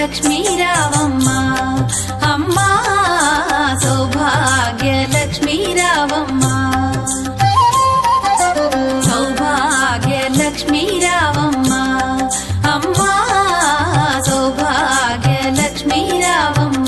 సౌభాగ్యలక్ష్మీ రావమ్మ అమ్మా సౌభాగ్యలక్ష్మీ రావమ్మ సౌభాగ్యలక్ష్మీ రావమ్మ అమ్మా సౌభాగ్యలక్ష్మీ రావమ్మ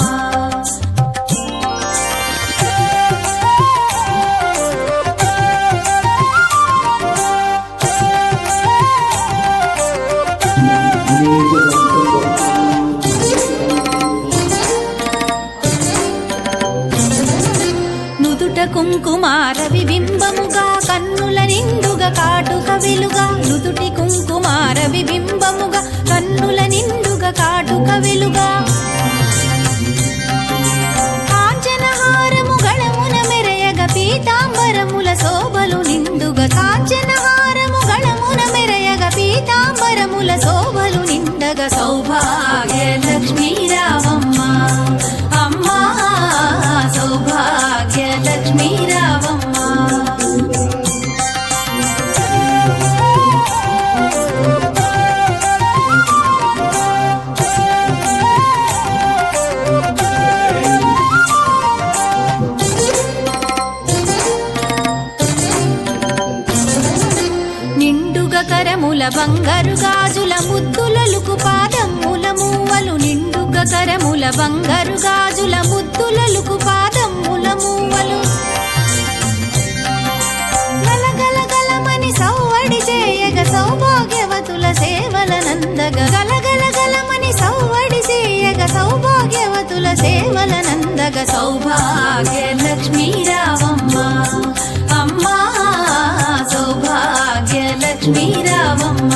కుంకుమార విబింబముగా కన్నుల నిండుగా కాటుక వెలుగా నుదుటి కుంకుమార విబింబముగా కన్నుల నిండుగా కాటుక వెలుగా కాంచనహారము గళమున మెరయగ పీతాంబరముల శోభలు నిండుగా కాంచనహారము గళమున మెరయగ పీతాంబరముల శోభలు నిండగా సౌభాగ్యలక్ష్మీ రావమ్మ అమ్మా సౌభాగ్యలక్ష్మీ రావమ్మ నిండుగా కరముల బంగారు గాజుల ముద్దులలుకు పాదముల మూవలు నిండుగా కరముల బంగారు గాజుల ముద్దులలుకు పాదముల మూవలు గలగలగలమని సౌవడి చేయగ సౌభాగ్యవతుల సేవల నందగ గలగలగలమని సౌవడి చేయగ సౌభాగ్యవతుల సేవల నందగ సౌభాగ్యలక్ష్మీ రావమ్మ అమ్మా సౌభాగ్యలక్ష్మీ రావమ్మ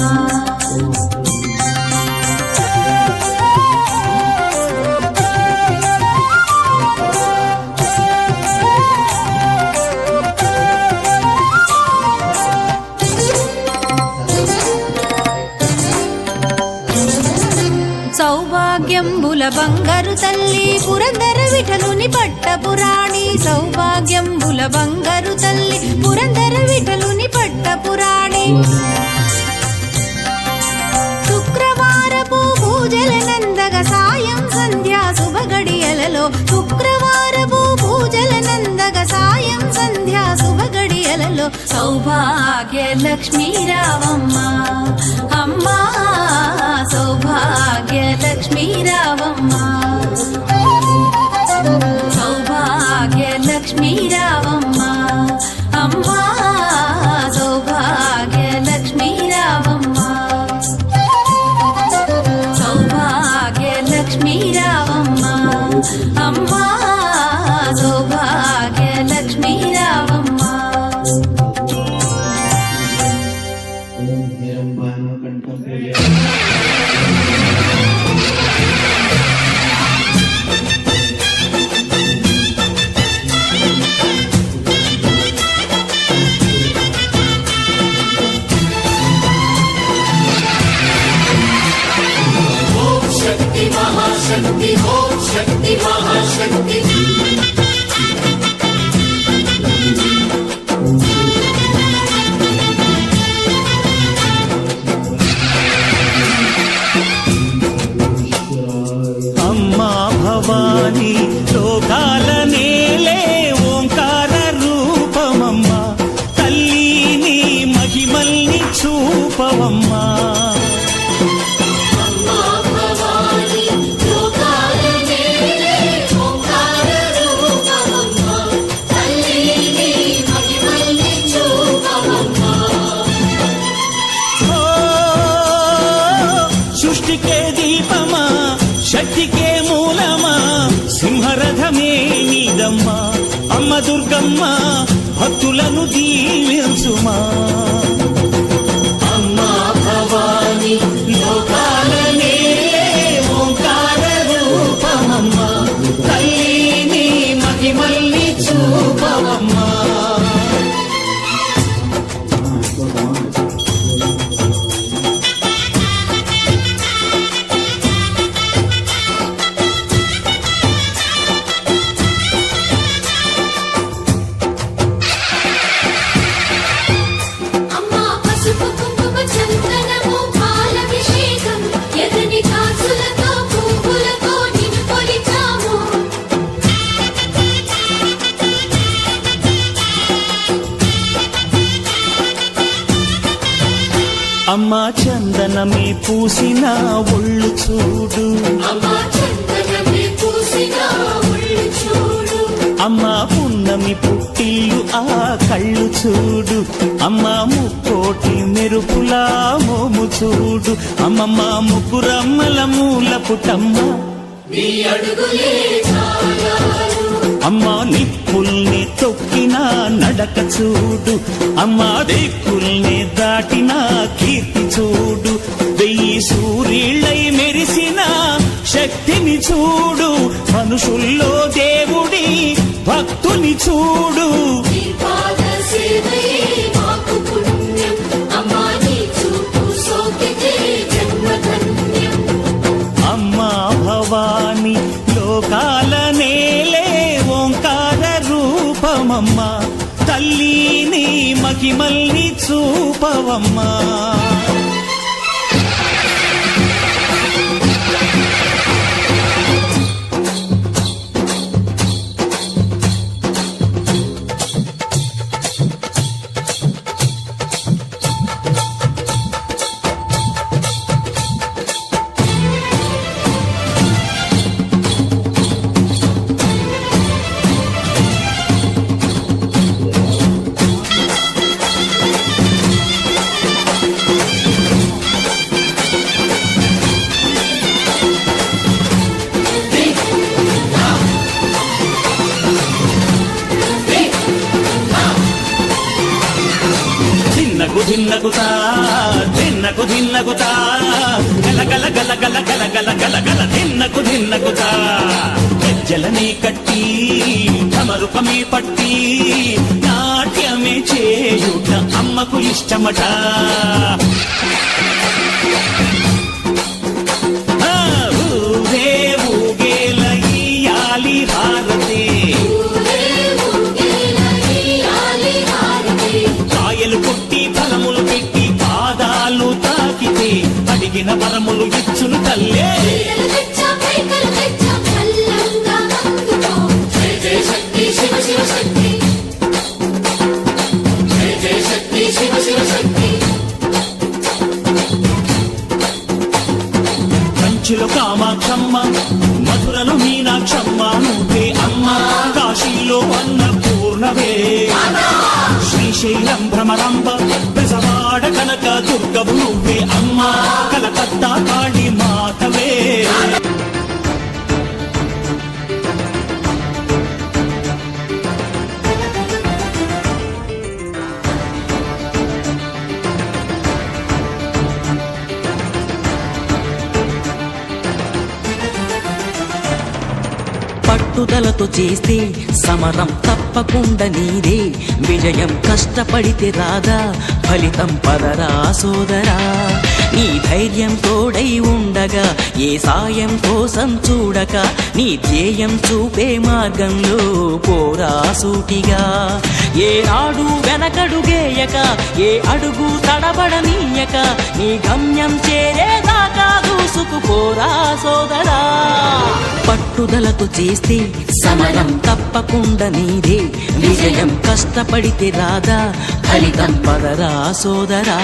సౌభాగ్యంబుల బంగారు తల్లి పురందర విఠలుని పట్టపురాణి సౌభాగ్యంబుల బంగారు తల్లి పురందర విఠలుని పట్టపురాణి శుక్రవారపు పూజల నందగ సాయం సంధ్యా శుభగడియలలో శుక్రవారపు పూజల నందగ సాయం సంధ్యా శుభగడియలలో సౌభాగ్యలక్ష్మీ రావమ్మ అమ్మా సౌభాగ్యలక్ష్మీ రావమ్మ సౌభాగ్యలక్ష్మీ రావమ్మ అమ్మా సౌభాగ్యలక్ష్మీ రావమ్మ సౌభాగ్యలక్ష్మీ రావమ్మ అమ్మా సౌభాగ్యలక్ష్మీ రావమ్మ महाशक्ति ओम शक्ति महाशक्ति अम्मा भवानी लोकाल नेले ओंकार रूपमम्मा तल्लीनी महिमल्नि चूपवम्मा శక్తికే మూలమా సింహరథమే నీదమ్మా అమ్మ దుర్గమ్మ భక్తులను దీవించుమా అమ్మా భవాని లోకాల నేలే ఓంకార రూపమమ్మ తల్లిని మహిమల్ని చూపవమ్మా అమ్మా చందనమే పూసిన ఒళ్ళు చూడు, అమ్మా చందనమే పూసిన ఒళ్ళు చూడు, అమ్మా పున్నమి పుట్టిల్లు ఆ కళ్ళు చూడు, అమ్మా ముక్కోటి మెరుపులా మోము చూడు, అమ్మమ్మ ముగ్గురమ్మల మూల పుటమ్మ నీ అడుగులే చాలాలు, అమ్మా నిప్పుల్ని తొక్కిన నడక చూడు, అమ్మా దిక్కుల్ని దాటిన కీర్తి చూడు, 1000 సూర్యుళ్ళై మెరిసిన శక్తిని చూడు, మనుషుల్లో దేవుడి భక్తుని చూడు. నీ పాద సేవయే మాకు పుణ్యం, అమ్మా నీ చూపు సోకితే జన్మధన్యం. అమ్మా భవాని లోకాల నేలే ఓంకార రూపమమ్మా, తల్లిని మహిమల్ని చూపవమ్మా. ధిన్నగుతా ధిన్నగుతా గల గల గల గల గల గల గల గల ధిన్నగుతా గజ్జలనే కట్టి ఢమరుకమే పట్టి నాట్యమే చేయుట అమ్మకు ఇష్టమట. ఊరే ఊగేల ఇయ్యాలి హారతి, కాయలు కొట్టి ఫలములు పెట్టి పాదాలు తాకితే అడిగిన వరములు ఇచ్చును తల్లే. జయ జయ శక్తి శివ శివ శక్తి, జయ జయ శక్తి శివ శివ శక్తి. కంచిలో కామాక్షమ్మ, మధురలో మీనాక్షమ్మ నువ్వే అమ్మ, కాశీలో అన్నపూర్ణవే, శ్రీశైలం భ్రమరంబ బెజవాడ కనక దుర్గవు నువ్వే అమ్మ, కలకత్తా కాళీ మాతవే. పట్టుదలతో చేస్తే సమరం తప్పకుండా నీదే, విజయం కష్టపడితే రాదా ఫలితం పదరా సోదరా. నీ ధైర్యం తోడై ఉండగా ఏ సాయం కోసం చూడక, నీ ధ్యేయం చూపే మార్గంలో పోరా సూటిగా. ఏ నాడు వెనకడుగేయక, ఏ అడుగు తడబడనీయక, నీ గమ్యం చేరేదాకా దూసుకుపోరా సోదరా. పట్టుదలతో చేస్తే సమరం తప్పకుండా నీదే, విజయం కష్టపడితే రాదా ఫలితం పదరా సోదరా.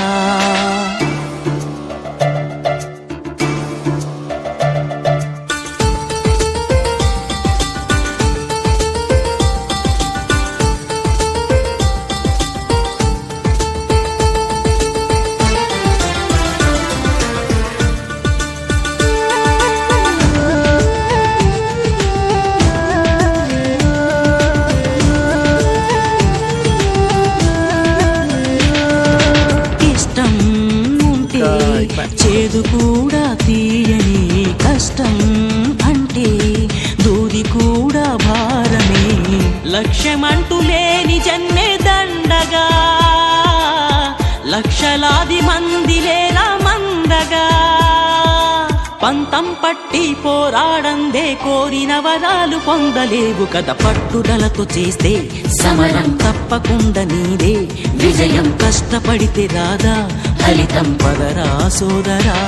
చేదు కూడా తీయని, కష్టం అంటే దూది కూడా భారమే, లక్ష్యమంటూ లేని జన్మే దండగా, లక్షలాది మంది లేరా మందగా. పంతం పట్టి పోరాడందే కోరిన వరాలు పొందలేవు కదా. పట్టుదలతో చేస్తే సమరం తప్పకుండా నీదే, విజయం కష్టపడితే రాదా ఫలితం పదరా సోదరా.